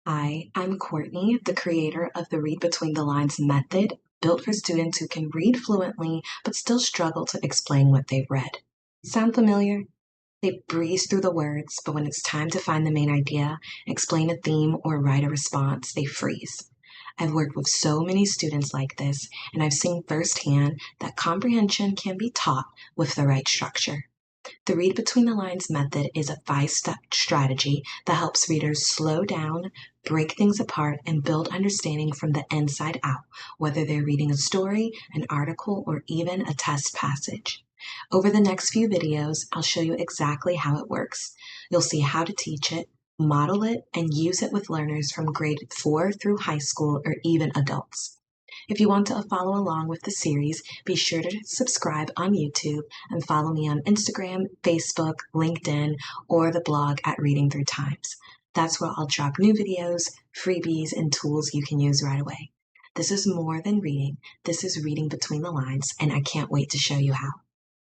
Hi, I'm Courtney, the creator of the Read Between the Lines method, built for students who can read fluently but still struggle to explain what they've read. Sound familiar? They breeze through the words, but when it's time to find the main idea, explain a theme, or write a response, they freeze. I've worked with so many students like this, and I've seen firsthand that comprehension can be taught with the right structure. The Read Between the Lines method is a 5-step strategy that helps readers slow down, break things apart, and build understanding from the inside out, whether they're reading a story, an article, or even a test passage. Over the next few videos, I'll show you exactly how it works. You'll see how to teach it, model it, and use it with learners from grade 4 through high school or even adults. If you want to follow along with the series, be sure to subscribe on YouTube and follow me on Instagram, Facebook, LinkedIn, or the blog at Reading Through Times. That's where I'll drop new videos, freebies, and tools you can use right away. This is more than reading. This is reading between the lines, and I can't wait to show you how.